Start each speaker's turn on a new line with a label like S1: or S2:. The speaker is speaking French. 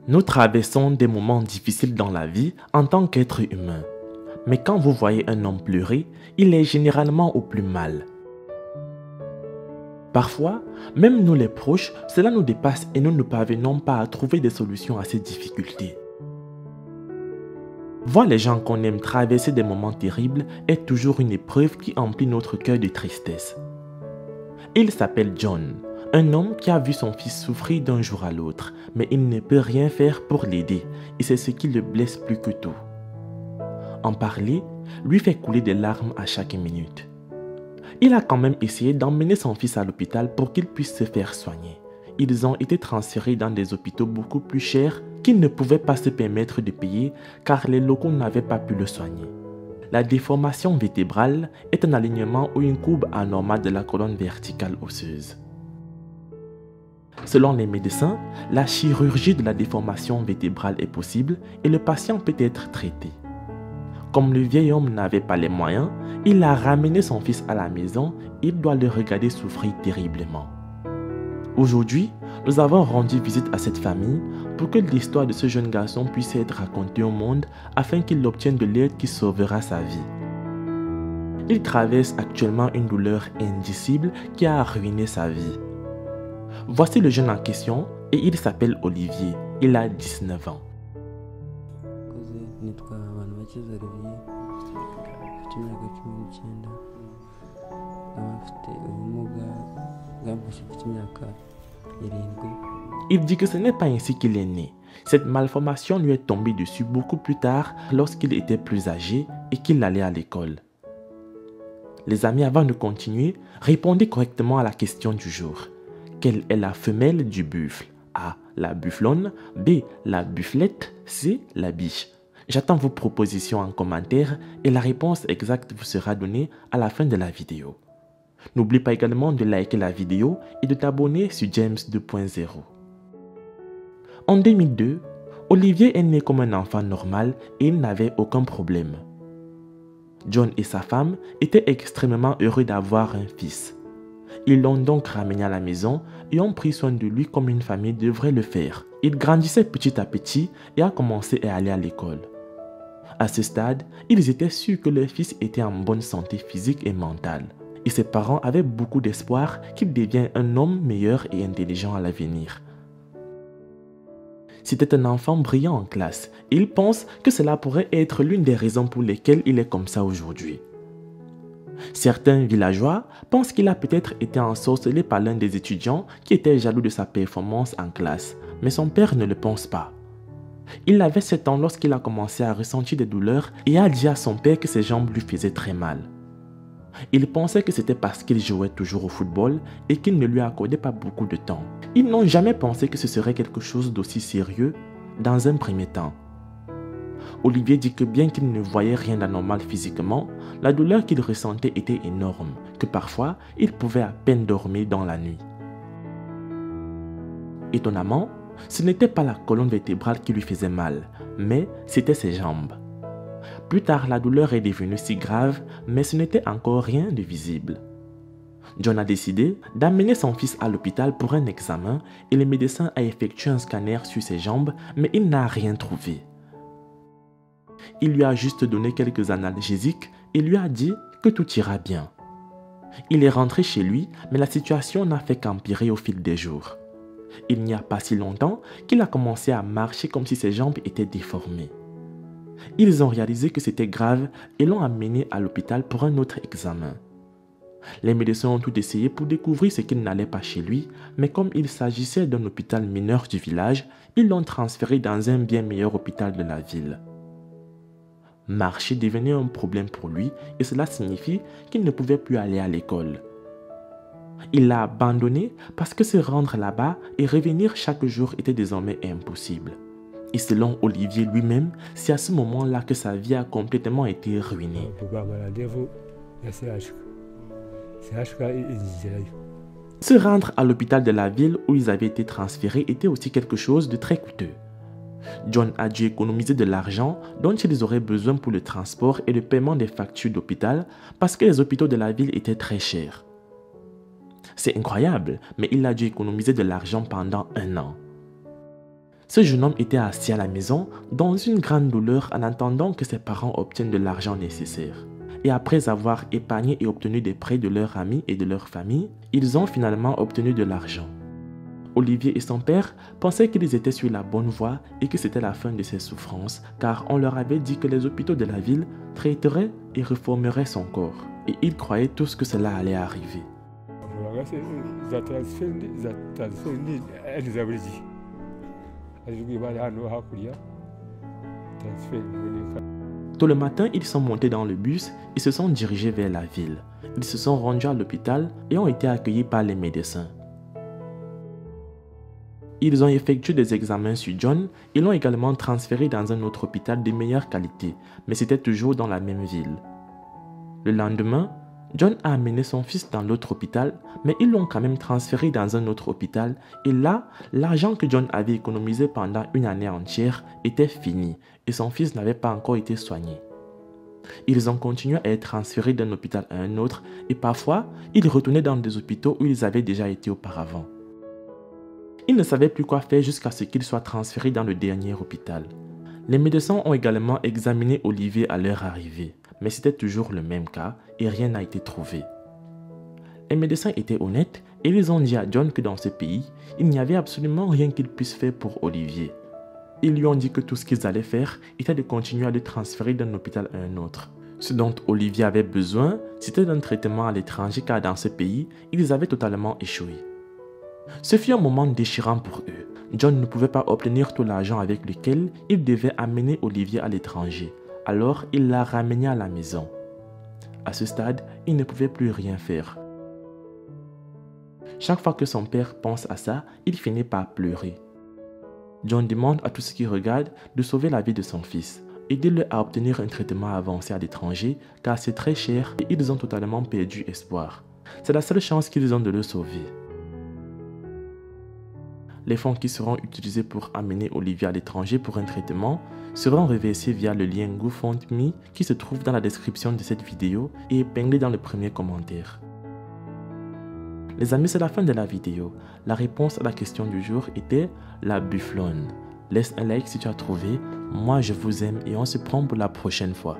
S1: Nous traversons des moments difficiles dans la vie en tant qu'être humain. Mais quand vous voyez un homme pleurer, il est généralement au plus mal. Parfois, même nous les proches, cela nous dépasse et nous ne parvenons pas à trouver des solutions à ces difficultés. Voir les gens qu'on aime traverser des moments terribles est toujours une épreuve qui emplit notre cœur de tristesse. Il s'appelle John, un homme qui a vu son fils souffrir d'un jour à l'autre, mais il ne peut rien faire pour l'aider et c'est ce qui le blesse plus que tout. En parler lui fait couler des larmes à chaque minute. Il a quand même essayé d'emmener son fils à l'hôpital pour qu'il puisse se faire soigner. Ils ont été transférés dans des hôpitaux beaucoup plus chers qu'ils ne pouvaient pas se permettre de payer car les locaux n'avaient pas pu le soigner. La déformation vertébrale est un alignement ou une courbe anormale de la colonne verticale osseuse. Selon les médecins, la chirurgie de la déformation vertébrale est possible et le patient peut être traité. Comme le vieil homme n'avait pas les moyens, il a ramené son fils à la maison et il doit le regarder souffrir terriblement. Aujourd'hui, nous avons rendu visite à cette famille pour que l'histoire de ce jeune garçon puisse être racontée au monde afin qu'il obtienne de l'aide qui sauvera sa vie. Il traverse actuellement une douleur indicible qui a ruiné sa vie. Voici le jeune en question et il s'appelle Olivier. Il a 19 ans. Il dit que ce n'est pas ainsi qu'il est né. Cette malformation lui est tombée dessus beaucoup plus tard lorsqu'il était plus âgé et qu'il allait à l'école. Les amis, avant de continuer, répondez correctement à la question du jour. Quelle est la femelle du buffle? A. La bufflonne. B. La bufflette. C. La biche. J'attends vos propositions en commentaire et la réponse exacte vous sera donnée à la fin de la vidéo. N'oublie pas également de liker la vidéo et de t'abonner sur James 2.0. En 2002, Olivier est né comme un enfant normal et il n'avait aucun problème. John et sa femme étaient extrêmement heureux d'avoir un fils. Ils l'ont donc ramené à la maison et ont pris soin de lui comme une famille devrait le faire. Il grandissait petit à petit et a commencé à aller à l'école. À ce stade, ils étaient sûrs que leur fils était en bonne santé physique et mentale. Et ses parents avaient beaucoup d'espoir qu'il devienne un homme meilleur et intelligent à l'avenir. C'était un enfant brillant en classe et ils pensent que cela pourrait être l'une des raisons pour lesquelles il est comme ça aujourd'hui. Certains villageois pensent qu'il a peut-être été ensorcelé par l'un des étudiants qui était jaloux de sa performance en classe, mais son père ne le pense pas. Il avait 7 ans lorsqu'il a commencé à ressentir des douleurs et a dit à son père que ses jambes lui faisaient très mal. Il pensait que c'était parce qu'il jouait toujours au football et qu'il ne lui accordait pas beaucoup de temps. Ils n'ont jamais pensé que ce serait quelque chose d'aussi sérieux dans un premier temps. Olivier dit que bien qu'il ne voyait rien d'anormal physiquement, la douleur qu'il ressentait était énorme, que parfois il pouvait à peine dormir dans la nuit. Étonnamment, ce n'était pas la colonne vertébrale qui lui faisait mal, mais c'était ses jambes. Plus tard, la douleur est devenue si grave, mais ce n'était encore rien de visible. John a décidé d'amener son fils à l'hôpital pour un examen et le médecin a effectué un scanner sur ses jambes, mais il n'a rien trouvé. Il lui a juste donné quelques analgésiques et lui a dit que tout ira bien. Il est rentré chez lui, mais la situation n'a fait qu'empirer au fil des jours. Il n'y a pas si longtemps qu'il a commencé à marcher comme si ses jambes étaient déformées. Ils ont réalisé que c'était grave et l'ont amené à l'hôpital pour un autre examen. Les médecins ont tout essayé pour découvrir ce qui n'allait pas chez lui, mais comme il s'agissait d'un hôpital mineur du village, ils l'ont transféré dans un bien meilleur hôpital de la ville. Marcher devenait un problème pour lui et cela signifie qu'il ne pouvait plus aller à l'école. Il l'a abandonné parce que se rendre là-bas et revenir chaque jour était désormais impossible. Et selon Olivier lui-même, c'est à ce moment-là que sa vie a complètement été ruinée. Se rendre à l'hôpital de la ville où ils avaient été transférés était aussi quelque chose de très coûteux. John a dû économiser de l'argent dont ils auraient besoin pour le transport et le paiement des factures d'hôpital parce que les hôpitaux de la ville étaient très chers. C'est incroyable, mais il a dû économiser de l'argent pendant 1 an. Ce jeune homme était assis à la maison dans une grande douleur en attendant que ses parents obtiennent de l'argent nécessaire. Et après avoir épargné et obtenu des prêts de leurs amis et de leur famille, ils ont finalement obtenu de l'argent. Olivier et son père pensaient qu'ils étaient sur la bonne voie et que c'était la fin de ses souffrances, car on leur avait dit que les hôpitaux de la ville traiteraient et réformeraient son corps. Et ils croyaient tous que cela allait arriver. Tôt le matin, ils sont montés dans le bus et se sont dirigés vers la ville. Ils se sont rendus à l'hôpital et ont été accueillis par les médecins. Ils ont effectué des examens sur John et l'ont également transféré dans un autre hôpital de meilleure qualité, mais c'était toujours dans la même ville. Le lendemain, John a amené son fils dans l'autre hôpital, mais ils l'ont quand même transféré dans un autre hôpital et là, l'argent que John avait économisé pendant une année entière était fini et son fils n'avait pas encore été soigné. Ils ont continué à être transférés d'un hôpital à un autre et parfois, ils retournaient dans des hôpitaux où ils avaient déjà été auparavant. Ils ne savaient plus quoi faire jusqu'à ce qu'ils soient transférés dans le dernier hôpital. Les médecins ont également examiné Olivier à leur arrivée, mais c'était toujours le même cas et rien n'a été trouvé. Les médecins étaient honnêtes et ils ont dit à John que dans ce pays, il n'y avait absolument rien qu'ils puissent faire pour Olivier. Ils lui ont dit que tout ce qu'ils allaient faire était de continuer à le transférer d'un hôpital à un autre. Ce dont Olivier avait besoin, c'était d'un traitement à l'étranger car dans ce pays, ils avaient totalement échoué. Ce fut un moment déchirant pour eux. John ne pouvait pas obtenir tout l'argent avec lequel il devait amener Olivier à l'étranger. Alors, il l'a ramené à la maison. À ce stade, il ne pouvait plus rien faire. Chaque fois que son père pense à ça, il finit par pleurer. John demande à tous ceux qui regardent de sauver la vie de son fils. Aidez-le à obtenir un traitement avancé à l'étranger car c'est très cher et ils ont totalement perdu espoir. C'est la seule chance qu'ils ont de le sauver. Les fonds qui seront utilisés pour amener Olivier à l'étranger pour un traitement seront reversés via le lien GoFundMe qui se trouve dans la description de cette vidéo et épinglé dans le premier commentaire. Les amis, c'est la fin de la vidéo. La réponse à la question du jour était la bufflonne. Laisse un like si tu as trouvé. Moi, je vous aime et on se prend pour la prochaine fois.